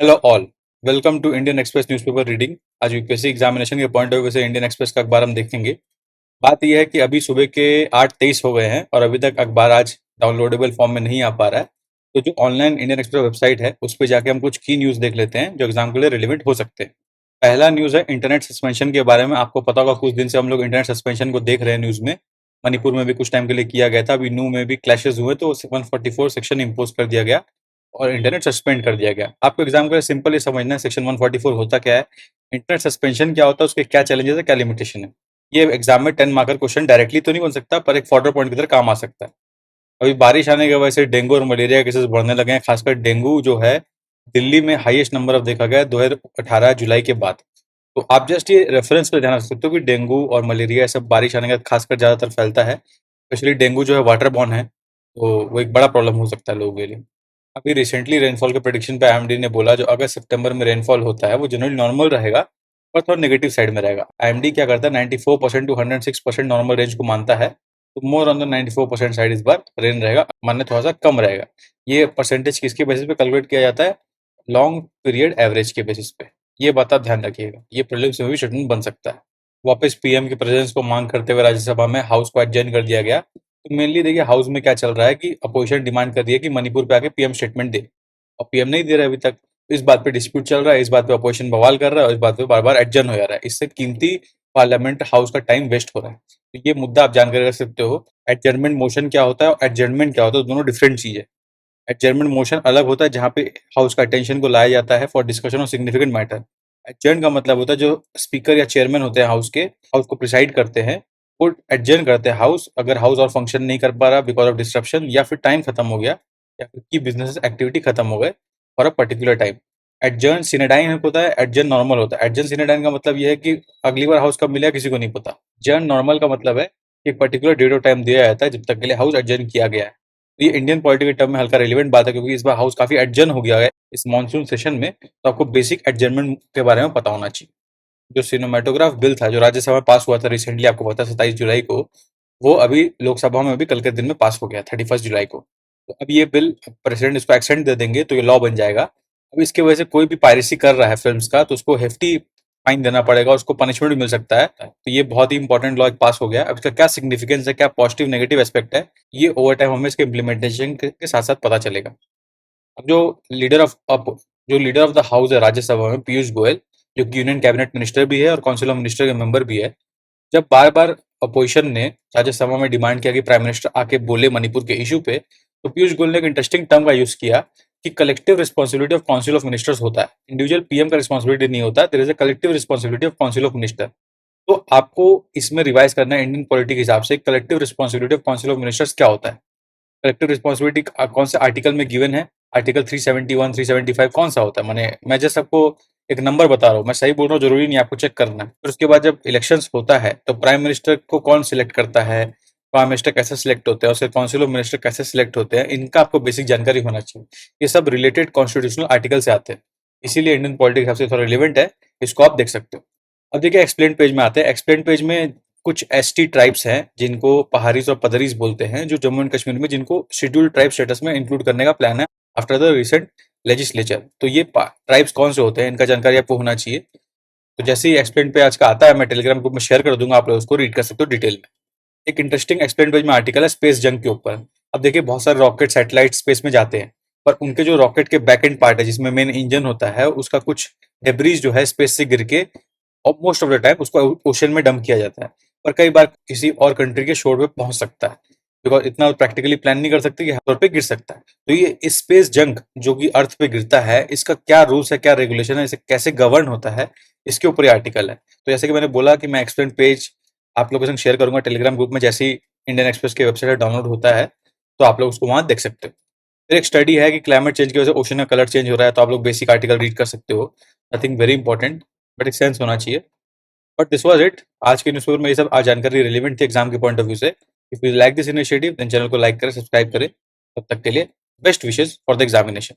Hello all. Welcome to Indian Express newspaper reading. आज UPSC examination के point of view से Indian Express का अखबार हम देखेंगे। बात यह है कि अभी सुबह के 8:23 हो गए हैं और अभी तक अखबार आज डाउनलोडेबल फॉर्म में नहीं आ पा रहा है। तो जो ऑनलाइन इंडियन एक्सप्रेस वेबसाइट है उस पर जाके हम कुछ की न्यूज़ देख लेते हैं जो एग्जाम के लिए रिलेवेंट हो सकते हैं। पहला न्यूज़ है इंटरनेट सस्पेंशन के बारे में। आपको पता होगा कुछ दिन से हम लोग इंटरनेट सस्पेंशन को देख रहे हैं न्यूज़ में। मणिपुर में भी कुछ टाइम के लिए किया गया था, अभी नू में भी क्लैशेस हुए तो 144 सेक्शन इम्पोज कर दिया गया और इंटरनेट सस्पेंड कर दिया गया। आपको एग्जाम का सिंपल ये समझना है सेक्शन 144 होता क्या है, इंटरनेट सस्पेंशन क्या होता है, उसके क्या चैलेंजेस है, क्या लिमिटेशन है। ये एग्जाम में 10 मार्कर क्वेश्चन डायरेक्टली तो नहीं बन सकता पर एक फॉर्डर पॉइंट की तरह काम आ सकता है। अभी बारिश आने की वजह से डेंगू और मलेरिया केसेस बढ़ने लगे हैं। खासकर डेंगू जो है दिल्ली में हाईएस्ट नंबर ऑफ देखा गया 2018 जुलाई के बाद। तो आप जस्ट ये रेफरेंस पे ध्यान रख सकते हो कि डेंगू और मलेरिया सब बारिश आने के बाद खासकर ज़्यादातर फैलता है। स्पेशली डेंगू जो है वाटर बॉर्न है, तो वो एक बड़ा प्रॉब्लम हो सकता है लोगों के लिए। अभी रिसेंटली रेनफॉल के प्रेडिक्शन पे आईएमडी ने बोला जो अगस्त सितंबर में रेनफॉल होता है वो जनरली नॉर्मल रहेगा पर थोड़ा नेगेटिव साइड में रहेगा। आईएमडी क्या करता है 94% टू 106% नॉर्मल रेंज को मानता है, तो मोर ऑन द 94% साइड इस बार रेन रहेगा, मानने थोड़ा सा कम रहेगा। ये परसेंटेज किसके बेसिस पे कैलकुलेट किया जाता है, लॉन्ग पीरियड एवरेज के बेसिस पे। ये बात आप ध्यान रखिएगा, ये प्रीलिम्स में भी स्टेटमेंट बन सकता है। वापस पीएम की प्रेजेंस को मांग करते हुए राज्यसभा में हाउस को एडजर्न कर दिया गया। तो मेनली देखिए हाउस में क्या चल रहा है कि अपोजिशन डिमांड कर रही है कि मणिपुर पे आके पीएम स्टेटमेंट दे और पीएम नहीं दे रहा है अभी तक। इस बात पे डिस्प्यूट चल रहा है, इस बात पे अपोजिशन बवाल कर रहा है और इस बात पे बार बार एडजर्न हो जा रहा है। इससे कीमती पार्लियामेंट हाउस का टाइम वेस्ट हो रहा है। तो ये मुद्दा आप जानकर रख सकते हो। एडजर्नमेंट मोशन क्या होता है और एडजर्नमेंट क्या होता है, दोनों डिफरेंट चीज है। एडजर्नमेंट मोशन अलग होता है जहाँ पे हाउस का अटेंशन को लाया जाता है for discussion of significant matter. Adjourn का मतलब होता है जो स्पीकर या चेयरमैन होते हैं हाउस के, हाउस को प्रिसाइड करते हैं, वो एडजर्न करते हैं हाउस अगर हाउस और फंक्शन नहीं कर पा रहा बिकॉज ऑफ डिस्ट्रप्शन या फिर टाइम खत्म हो गया या फिर की बिजनेस एक्टिविटी खत्म हो गए for a particular time. Adjourn sine die होता है, एडजर्न नॉर्मल होता है। एडजर्न सिनेडाइन का मतलब ये है कि अगली बार हाउस कब मिलेगा किसी को नहीं पता। एडजर्न नॉर्मल का मतलब है कि एक पर्टिकुलर डेट और टाइम दिया जाता है जब तक के लिए हाउस एडजर्न किया गया है। तो ये इंडियन पॉलिटी के टर्म में हल्का रिलेवेंट बात है क्योंकि इस बार हाउस काफी एडजर्न हो गया है इस मॉनसून सेशन में। तो आपको बेसिक एडजर्नमेंट के बारे में पता होना चाहिए। जो सिनेमेटोग्राफ बिल था जो राज्यसभा में पास हुआ था रिसेंटली, आपको पता है 27 जुलाई को, वो अभी लोकसभा में भी कल के दिन में पास हो गया 31 जुलाई को। तो अब ये बिल प्रेसिडेंट इसको एक्सटेंड दे देंगे तो ये लॉ बन जाएगा। अब इसकी वजह से कोई भी पायरेसी कर रहा है फिल्म्स का तो उसको हेफ्टी फाइन देना पड़ेगा, उसको पनिशमेंट भी मिल सकता है। तो ये बहुत ही इंपॉर्टेंट लॉ पास हो गया। अब इसका क्या सिग्निफिकेंस है, क्या पॉजिटिव नेगेटिव एस्पेक्ट है, ये ओवर टाइम हमें इसके इम्प्लीमेंटेशन के साथ साथ पता चलेगा। अब जो लीडर ऑफ द हाउस है राज्यसभा में, पीयूष गोयल, जो कि यूनियन कैबिनेट मिनिस्टर भी है और काउंसिल ऑफ मिनिस्टर के मेंबर भी है, जब बार बार अपोजिशन ने राज्यसभा में डिमांड किया कि प्राइम मिनिस्टर आके बोले मणिपुर के इशू पे, तो पीयूष गोयल ने एक इंटरेस्टिंग टर्म का यूज किया कि collective responsibility of council of ministers होता है। इंडिविजुअल पीएम का रिस्पॉन्सिबिलिटी नहीं होता, there is a collective responsibility of council of minister. तो आपको इसमें रिवाइज करना है इंडियन पॉलिटी के हिसाब से collective responsibility of council of ministers क्या होता है। कलेक्टिव रिस्पॉन्सिबिलिटी कौन से आर्टिकल में गिवन है, आर्टिकल 371 375 कौन सा होता है। मैंने मैं जस्ट आपको एक नंबर बता रहा हूँ, मैं सही बोल रहा हूँ जरूरी नहीं, आपको चेक करना है। फिर उसके बाद जब इलेक्शंस होता है तो प्राइम मिनिस्टर को कौन सिलेक्ट करता है, प्राइम मिनिस्टर कैसे सिलेक्ट होते हैं, उसके काउंसिल ऑफ मिनिस्टर कैसे सिलेक्ट होते हैं, इनका आपको बेसिक जानकारी होना चाहिए। ये सब रिलेटेड कॉन्स्टिट्यूशनल आर्टिकल से आते हैं, इसीलिए इंडियन पॉलिटिक्स सबसे थोड़ा रिलेवेंट है। इसको आप देख सकते हो। अब देखिए एक्सप्लेन पेज में आते हैं। एक्सप्लेन पेज में कुछ एसटी ट्राइब्स हैं जिनको पहाड़ीज और पदरीज बोलते हैं, जो जम्मू एंड कश्मीर में जिनको शेड्यूल्ड ट्राइब स्टेटस में इंक्लूड करने का प्लान है आफ्टर द रिसेंट लेजिस्लेचर। तो ये ट्राइब्स कौन से होते हैं इनका जानकारी आपको होना चाहिए। तो जैसे ही एक्सप्लेन पे आज का आता है मैं टेलीग्राम ग्रुप में शेयर कर दूंगा, आप लोग उसको रीड कर सकते हो डिटेल में। एक इंटरेस्टिंग एक्सप्लेन पेज में आर्टिकल है स्पेस जंग के ऊपर। अब देखिए बहुत सारे रॉकेट सैटेलाइट स्पेस में जाते हैं पर उनके जो रॉकेट के बैक एंड पार्ट है जिसमें मेन इंजन होता है उसका कुछ डेब्रीज जो है स्पेस से गिर के और मोस्ट ऑफ द टाइम उसको ओशन में डंप किया जाता है। पर कई बार किसी और कंट्री के शोर पे पहुंच सकता है बिकॉज इतना प्रैक्टिकली प्लान नहीं कर सकते कि हर तौर पे गिर सकता है। तो ये स्पेस जंक जो कि अर्थ पे गिरता है इसका क्या रूल्स है, क्या रेगुलेशन है, इसे कैसे गवर्न होता है, इसके ऊपर ये आर्टिकल है। तो जैसे कि मैंने बोला कि मैं एक्सप्लेन पेज आप लोगों के संग शेयर करूंगा टेलीग्राम ग्रुप में, जैसे ही इंडियन एक्सप्रेस की वेबसाइट डाउनलोड होता है तो आप लोग उसको वहां देख सकते हो। फिर एक स्टडी है कि क्लाइमेट चेंज की वजह से ओशन का कलर चेंज हो रहा है, तो आप लोग बेसिक आर्टिकल रीड कर सकते हो। नथिंग वेरी इंपॉर्टेंट बट एक सेंस होना चाहिए। But this was it. आज के न्यूज़पेपर में ये सब आज जानकारी रिलेवेंट थी एग्जाम के पॉइंट ऑफ व्यू से। If you like this initiative then channel को लाइक करें, सब्सक्राइब करें। तब तक के लिए best wishes for the examination.